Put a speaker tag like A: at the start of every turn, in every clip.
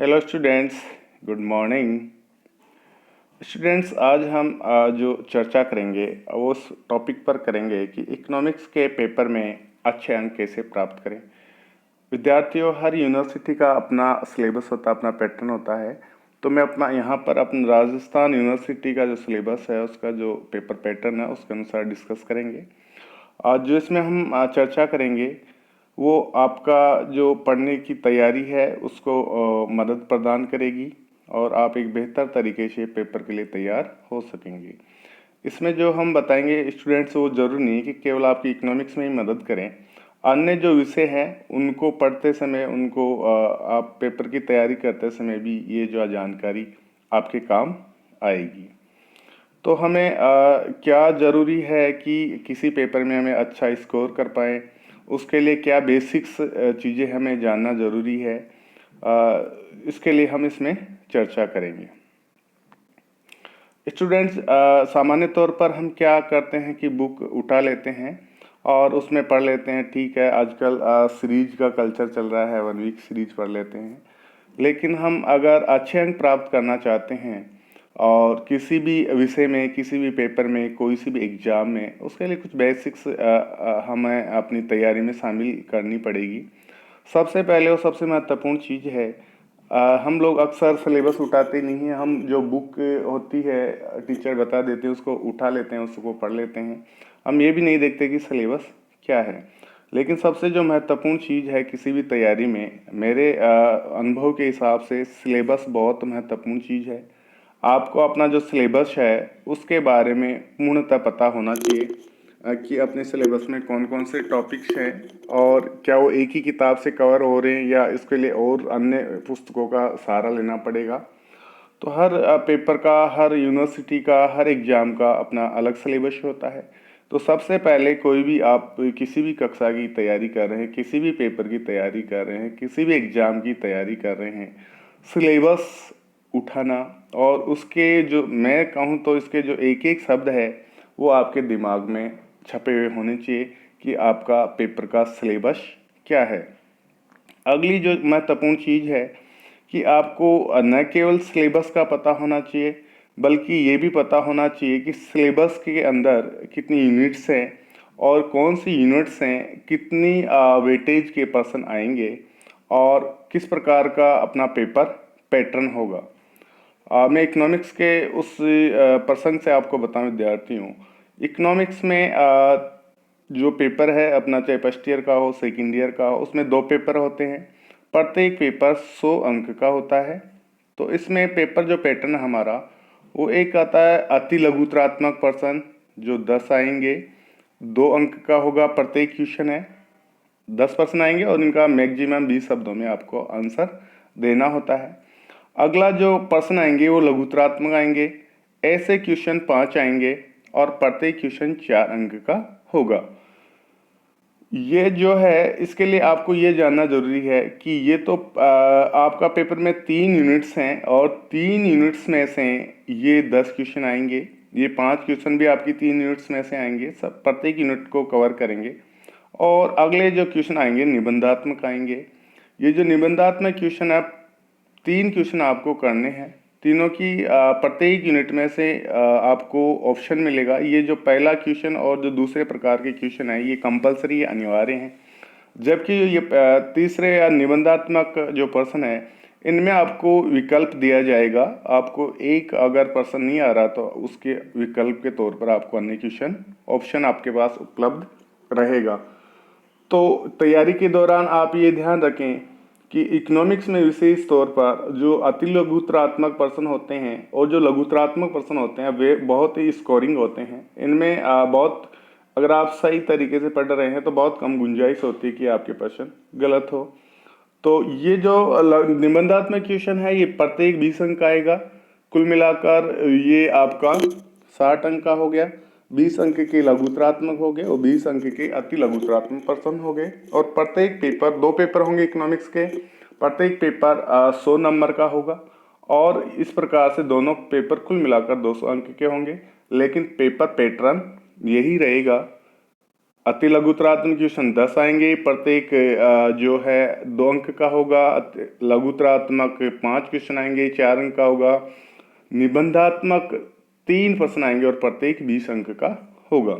A: Hello students, good morning. Students, आज हम जो चर्चा करेंगे वो उस टॉपिक पर करेंगे कि इकोनॉमिक्स के पेपर में अच्छे अंक कैसे प्राप्त करें। विद्यार्थियों, हर यूनिवर्सिटी का अपना सिलेबस होता है, अपना पैटर्न होता है। तो मैं अपना यहाँ पर अपना राजस्थान यूनिवर्सिटी का जो सिलेबस है उसका जो पेपर पैटर्न है उसके अनुसार डिस्कस करेंगे। आज जो इसमें हम चर्चा करेंगे वो आपका जो पढ़ने की तैयारी है उसको मदद प्रदान करेगी और आप एक बेहतर तरीके से पेपर के लिए तैयार हो सकेंगे। इसमें जो हम बताएंगे स्टूडेंट्स, वो ज़रूरी नहीं है कि केवल आपकी इकोनॉमिक्स में ही मदद करें। अन्य जो विषय हैं उनको पढ़ते समय, उनको आप पेपर की तैयारी करते समय भी ये जो जानकारी आपके काम आएगी। तो हमें क्या ज़रूरी है कि किसी पेपर में हमें अच्छा स्कोर कर पाएँ, उसके लिए क्या बेसिक्स चीज़ें हमें जानना ज़रूरी है, इसके लिए हम इसमें चर्चा करेंगे। स्टूडेंट्स, सामान्य तौर पर हम क्या करते हैं कि बुक उठा लेते हैं और उसमें पढ़ लेते हैं। ठीक है, आजकल सीरीज का कल्चर चल रहा है, 1 वीक सीरीज पढ़ लेते हैं। लेकिन हम अगर अच्छे अंक प्राप्त करना चाहते हैं और किसी भी विषय में, किसी भी पेपर में, कोई सी भी एग्ज़ाम में, उसके लिए कुछ बेसिक्स हमें अपनी तैयारी में शामिल करनी पड़ेगी। सबसे पहले और सबसे महत्वपूर्ण चीज़ है, हम लोग अक्सर सिलेबस उठाते नहीं हैं। हम जो बुक होती है टीचर बता देते हैं उसको उठा लेते हैं, उसको पढ़ लेते हैं। हम ये भी नहीं देखते कि सिलेबस क्या है। लेकिन सबसे जो महत्वपूर्ण चीज़ है किसी भी तैयारी में, मेरे अनुभव के हिसाब से सिलेबस बहुत महत्वपूर्ण चीज़ है। आपको अपना जो सिलेबस है उसके बारे में पूर्णतः पता होना चाहिए कि अपने सिलेबस में कौन कौन से टॉपिक्स हैं और क्या वो एक ही किताब से कवर हो रहे हैं या इसके लिए और अन्य पुस्तकों का सहारा लेना पड़ेगा। तो हर पेपर का, हर यूनिवर्सिटी का, हर एग्ज़ाम का अपना अलग सिलेबस होता है। तो सबसे पहले कोई भी आप किसी भी कक्षा की तैयारी कर रहे हैं, किसी भी पेपर की तैयारी कर रहे हैं, किसी भी एग्ज़ाम की तैयारी कर रहे हैं, सिलेबस उठाना और उसके जो, मैं कहूँ तो इसके जो एक एक शब्द है वो आपके दिमाग में छपे हुए होने चाहिए कि आपका पेपर का सिलेबस क्या है। अगली जो महत्वपूर्ण चीज़ है कि आपको न केवल सिलेबस का पता होना चाहिए बल्कि ये भी पता होना चाहिए कि सिलेबस के अंदर कितनी यूनिट्स हैं और कौन सी यूनिट्स हैं, कितनी वेटेज के पर्सन आएंगे और किस प्रकार का अपना पेपर पैटर्न होगा। मैं इकोनॉमिक्स के उस प्रसंग से आपको बताऊं विद्यार्थियों, इकोनॉमिक्स में जो पेपर है अपना, चाहे फर्स्ट ईयर का हो, सेकेंड ईयर का हो, उसमें 2 पेपर होते हैं। प्रत्येक पेपर 100 अंक का होता है। तो इसमें पेपर जो पैटर्न हमारा, वो एक आता है अति लघुत्रात्मक प्रश्न जो 10 आएंगे, 2 अंक का होगा प्रत्येक क्वेश्चन है। 10 प्रश्न आएंगे और इनका मैक्सिमम 20 शब्दों में आपको आंसर देना होता है। अगला जो प्रश्न आएंगे वो लघुत्रात्मक आएंगे। ऐसे क्वेश्चन 5 आएंगे और प्रत्येक क्वेश्चन 4 अंक का होगा। ये जो है, इसके लिए आपको ये जानना जरूरी है कि ये तो आपका पेपर में 3 यूनिट्स हैं और 3 यूनिट्स में से ये 10 क्वेश्चन आएंगे। ये 5 क्वेश्चन भी आपकी 3 यूनिट्स में से आएंगे, सब प्रत्येक यूनिट को कवर करेंगे। और अगले जो क्वेश्चन आएंगे निबंधात्मक आएंगे। ये जो निबंधात्मक क्वेश्चन है, 3 क्वेश्चन आपको करने हैं। तीनों की प्रत्येक यूनिट में से आपको ऑप्शन मिलेगा। ये जो पहला क्वेश्चन और जो दूसरे प्रकार के क्वेश्चन है ये कंपलसरी, अनिवार्य हैं। जबकि ये तीसरे या निबंधात्मक जो प्रश्न है, इनमें आपको विकल्प दिया जाएगा। आपको एक अगर प्रश्न नहीं आ रहा तो उसके विकल्प के तौर पर आपको अन्य क्वेश्चन ऑप्शन आपके पास उपलब्ध रहेगा। तो तैयारी के दौरान आप ये ध्यान रखें कि इकोनॉमिक्स में विशेष तौर पर जो अति लघुत्रात्मक प्रश्न होते हैं और जो लघुत्रात्मक प्रश्न होते हैं वे बहुत ही स्कोरिंग होते हैं। इनमें बहुत, अगर आप सही तरीके से पढ़ रहे हैं तो बहुत कम गुंजाइश होती है कि आपके प्रश्न गलत हो। तो ये जो निबंधात्मक क्वेश्चन है ये प्रत्येक 20 अंक का आएगा। कुल मिलाकर ये आपका 60 अंक का हो गया। 20 अंक के लघुत्रात्मक हो गए और 20 अंक के अति लघुत्रात्मक प्रश्न हो गए। और प्रत्येक पेपर, 2 पेपर होंगे इकोनॉमिक्स के, प्रत्येक पेपर 100 नंबर का होगा। और इस प्रकार से दोनों पेपर कुल मिलाकर 200 अंक के होंगे। लेकिन पेपर पैटर्न यही रहेगा अति लघुतरात्मक क्वेश्चन 10 आएंगे, प्रत्येक जो है 2 अंक का होगा। लघुतरात्मक 5 क्वेश्चन आएंगे, 4 अंक का होगा। निबंधात्मक 3 प्रश्न आएंगे और प्रत्येक 20 अंक का होगा।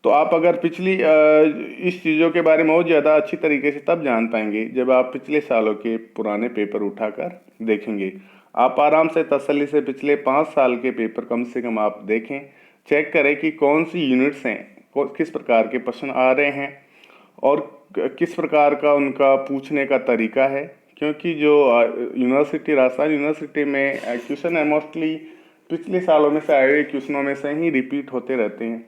A: तो आप अगर पिछली इस चीज़ों के बारे में और ज़्यादा अच्छी तरीके से तब जान पाएंगे जब आप पिछले सालों के पुराने पेपर उठाकर देखेंगे। आप आराम से तसल्ली से पिछले 5 साल के पेपर कम से कम आप देखें, चेक करें कि कौन सी यूनिट्स हैं, किस प्रकार के प्रश्न आ रहे हैं और किस प्रकार का उनका पूछने का तरीका है। क्योंकि जो यूनिवर्सिटी, राजस्थान यूनिवर्सिटी में क्वेश्चन है मोस्टली पिछले सालों में से आए हुए क्वेश्चनों में से ही रिपीट होते रहते हैं।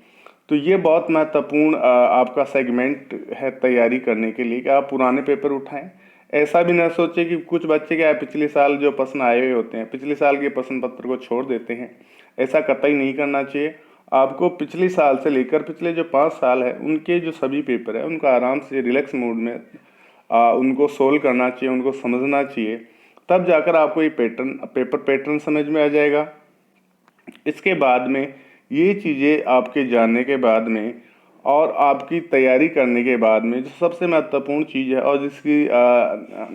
A: तो ये बहुत महत्वपूर्ण आपका सेगमेंट है तैयारी करने के लिए कि आप पुराने पेपर उठाएं। ऐसा भी ना सोचें कि कुछ बच्चे क्या है पिछले साल जो प्रश्न आए हुए होते हैं, पिछले साल के प्रश्न पत्र को छोड़ देते हैं। ऐसा कतई नहीं करना चाहिए। आपको पिछले साल से लेकर पिछले जो 5 साल है उनके जो सभी पेपर है उनको आराम से रिलैक्स मूड में उनको सोल्व करना चाहिए, उनको समझना चाहिए। तब जाकर आपको ये पेपर पैटर्न समझ में आ जाएगा। इसके बाद में ये चीज़ें आपके जानने के बाद में और आपकी तैयारी करने के बाद में जो सबसे महत्वपूर्ण चीज़ है और जिसकी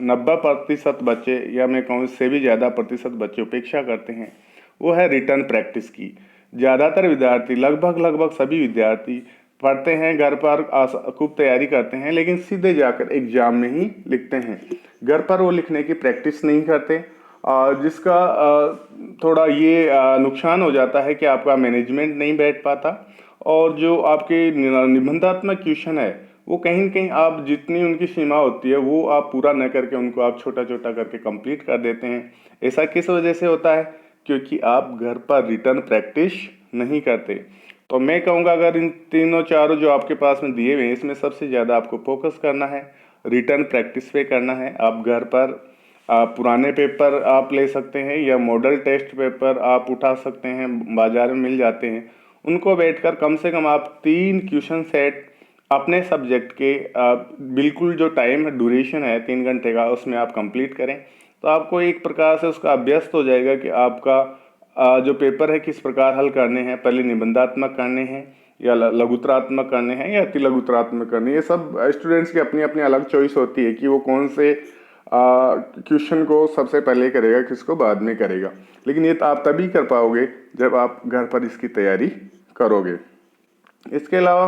A: 90% बच्चे या मैं कहूँ इससे भी ज़्यादा प्रतिशत बच्चे उपेक्षा करते हैं, वो है रिटर्न प्रैक्टिस की। ज़्यादातर विद्यार्थी, लगभग सभी विद्यार्थी पढ़ते हैं, घर पर खूब तैयारी करते हैं, लेकिन सीधे जाकर एग्ज़ाम में ही लिखते हैं। घर पर वो लिखने की प्रैक्टिस नहीं करते, जिसका थोड़ा ये नुकसान हो जाता है कि आपका मैनेजमेंट नहीं बैठ पाता और जो आपके निबंधात्मक क्वेश्चन है वो कहीं न कहीं आप जितनी उनकी सीमा होती है वो आप पूरा न करके उनको आप छोटा छोटा करके कंप्लीट कर देते हैं। ऐसा किस वजह से होता है? क्योंकि आप घर पर रिटर्न प्रैक्टिस नहीं करते। तो मैं कहूँगा अगर इन तीनों चारों जो आपके पास में दिए हुए हैं इसमें सबसे ज़्यादा आपको फोकस करना है, रिटर्न प्रैक्टिस पे करना है। आप घर पर पुराने पेपर आप ले सकते हैं या मॉडल टेस्ट पेपर आप उठा सकते हैं, बाज़ार में मिल जाते हैं। उनको बैठकर कम से कम आप 3 क्वेश्चन सेट अपने सब्जेक्ट के बिल्कुल जो टाइम है, ड्यूरेशन है 3 घंटे का, उसमें आप कंप्लीट करें। तो आपको एक प्रकार से उसका अभ्यस्त हो जाएगा कि आपका जो पेपर है किस प्रकार हल करने हैं। पहले निबंधात्मक करने हैं या लघुतरात्मक करने हैं या अति लघुतरात्मक करने हैं। ये सब स्टूडेंट्स की अपनी अपनी अलग चॉइस होती है कि वो कौन से क्वेश्चन को सबसे पहले करेगा, किसको बाद में करेगा। लेकिन ये तो आप तभी कर पाओगे जब आप घर पर इसकी तैयारी करोगे। इसके अलावा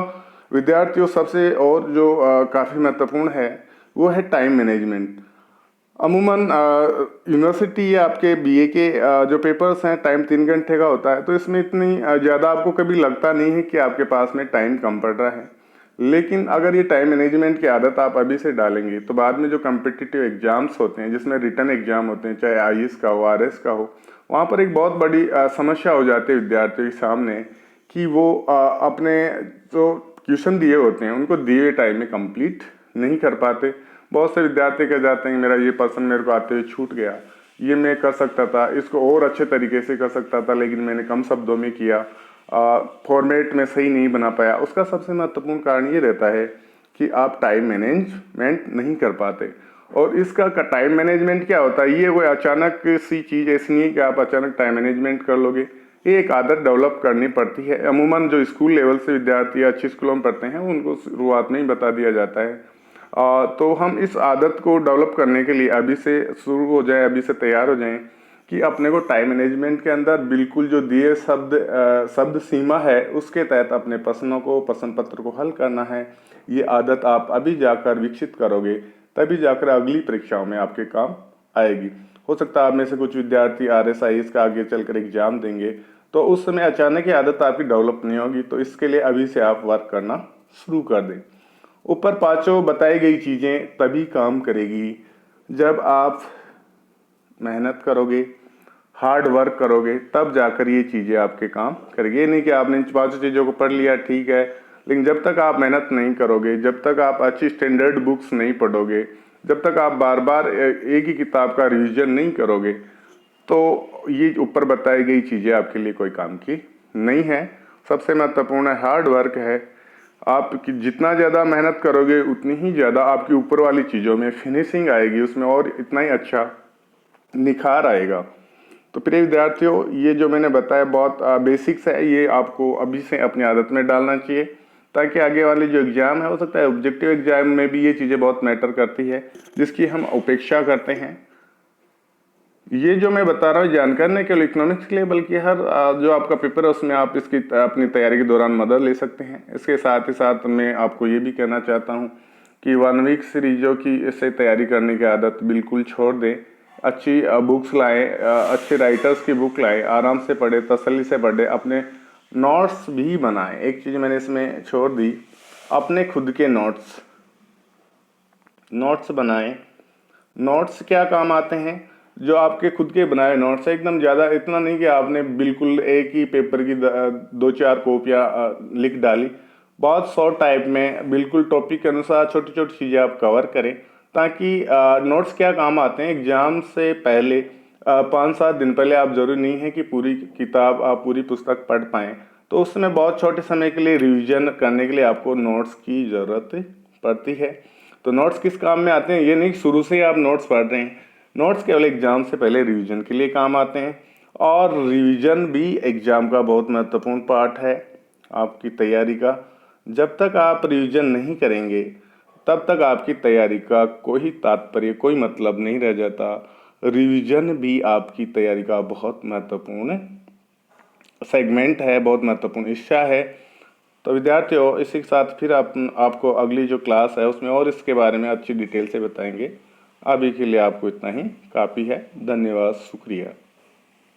A: विद्यार्थियों सबसे और जो काफ़ी महत्वपूर्ण है वो है टाइम मैनेजमेंट। अमूमन यूनिवर्सिटी या आपके बीए के जो पेपर्स हैं टाइम 3 घंटे का होता है, तो इसमें इतनी ज़्यादा आपको कभी लगता नहीं है कि आपके पास में टाइम कम पड़ रहा है। लेकिन अगर ये टाइम मैनेजमेंट की आदत आप अभी से डालेंगे तो बाद में जो कम्पिटिटिव एग्जाम्स होते हैं जिसमें रिटन एग्जाम होते हैं, चाहे आईएएस का हो, आरएस का हो, वहाँ पर एक बहुत बड़ी समस्या हो जाती है विद्यार्थियों के सामने कि वो अपने जो क्वेश्चन दिए होते हैं उनको दिए हुए टाइम में कंप्लीट नहीं कर पाते। बहुत से विद्यार्थी कह जाते हैं मेरा ये पर्सन मेरे को आते हुए छूट गया, ये मैं कर सकता था, इसको और अच्छे तरीके से कर सकता था, लेकिन मैंने कम शब्दों में किया, फॉर्मेट में सही नहीं बना पाया। उसका सबसे महत्वपूर्ण कारण ये रहता है कि आप टाइम मैनेजमेंट नहीं कर पाते। और इसका टाइम मैनेजमेंट क्या होता है? ये कोई अचानक सी चीज़ ऐसी नहीं है कि आप अचानक टाइम मैनेजमेंट कर लोगे। ये एक आदत डेवलप करनी पड़ती है। अमूमन जो स्कूल लेवल से विद्यार्थी या अच्छी स्कूलों में पढ़ते हैं उनको शुरुआत में ही बता दिया जाता है। तो हम इस आदत को डेवलप करने के लिए अभी से शुरू हो जाएं, अभी से तैयार हो जाएं कि अपने को टाइम मैनेजमेंट के अंदर बिल्कुल जो दिए शब्द सीमा है उसके तहत अपने प्रश्नों को, प्रश्न पत्र को हल करना है। ये आदत आप अभी जाकर विकसित करोगे, तभी जाकर अगली परीक्षाओं में आपके काम आएगी। हो सकता है आप में से कुछ विद्यार्थी RSIS का आगे चलकर एग्जाम देंगे, तो उस समय अचानक ही आदत आपकी डेवलप नहीं होगी। तो इसके लिए अभी से आप वर्क करना शुरू कर दें। ऊपर पांचों बताई गई चीज़ें तभी काम करेगी जब आप मेहनत करोगे, हार्ड वर्क करोगे, तब जाकर ये चीज़ें आपके काम करेगी। ये नहीं कि आपने इन पांचों चीज़ों को पढ़ लिया ठीक है, लेकिन जब तक आप मेहनत नहीं करोगे, जब तक आप अच्छी स्टैंडर्ड बुक्स नहीं पढ़ोगे, जब तक आप बार बार एक ही किताब का रिवीजन नहीं करोगे, तो ये ऊपर बताई गई चीज़ें आपके लिए कोई काम की नहीं है। सबसे महत्वपूर्ण है हार्ड वर्क है। आप जितना ज़्यादा मेहनत करोगे उतनी ही ज़्यादा आपकी ऊपर वाली चीज़ों में फिनिशिंग आएगी, उसमें और इतना ही अच्छा निखार आएगा। तो प्रिय विद्यार्थियों, ये जो मैंने बताया बहुत बेसिक्स है, ये आपको अभी से अपनी आदत में डालना चाहिए ताकि आगे वाली जो एग्ज़ाम है, हो सकता है ऑब्जेक्टिव एग्जाम में भी ये चीज़ें बहुत मैटर करती है, जिसकी हम उपेक्षा करते हैं। ये जो मैं बता रहा हूँ जानकारी नहीं केवल इकोनॉमिक्स के लिए, बल्कि हर जो आपका पेपर है उसमें आप इसकी अपनी तैयारी के दौरान मदद ले सकते हैं। इसके साथ ही साथ मैं आपको ये भी कहना चाहता हूँ कि 1 वीक सीरीजों की इससे तैयारी करने की आदत बिल्कुल छोड़ दें। अच्छी बुक्स लाएं, अच्छे राइटर्स की बुक लाएं, आराम से पढ़े, तसल्ली से पढ़े, अपने नोट्स भी बनाएं। एक चीज़ मैंने इसमें छोड़ दी, अपने खुद के नोट्स बनाएं। नोट्स क्या काम आते हैं? जो आपके खुद के बनाए नोट्स है, एकदम ज़्यादा इतना नहीं कि आपने बिल्कुल एक ही पेपर की 2-4 कॉपियाँ लिख डाली। बहुत शॉर्ट टाइप में बिल्कुल टॉपिक के अनुसार छोटी छोटी चीज़ें आप कवर करें, ताकि नोट्स क्या काम आते हैं एग्जाम से पहले 5-7 दिन पहले। आप जरूरी नहीं है कि पूरी किताब आप पूरी पुस्तक पढ़ पाएँ, तो उसमें बहुत छोटे समय के लिए रिवीजन करने के लिए आपको नोट्स की ज़रूरत पड़ती है। तो नोट्स किस काम में आते हैं? ये नहीं शुरू से ही आप नोट्स पढ़ रहे हैं। नोट्स केवल एग्जाम से पहले रिवीजन के लिए काम आते हैं, और रिवीजन भी एग्जाम का बहुत महत्वपूर्ण पार्ट है आपकी तैयारी का। जब तक आप रिवीजन नहीं करेंगे तब तक आपकी तैयारी का कोई तात्पर्य, कोई मतलब नहीं रह जाता। रिवीजन भी आपकी तैयारी का बहुत महत्वपूर्ण सेगमेंट है, बहुत महत्वपूर्ण हिस्सा है। तो विद्यार्थियों, इसी के साथ फिर आपको अगली जो क्लास है उसमें और इसके बारे में अच्छी डिटेल से बताएंगे। अभी के लिए आपको इतना ही काफ़ी है। धन्यवाद, शुक्रिया।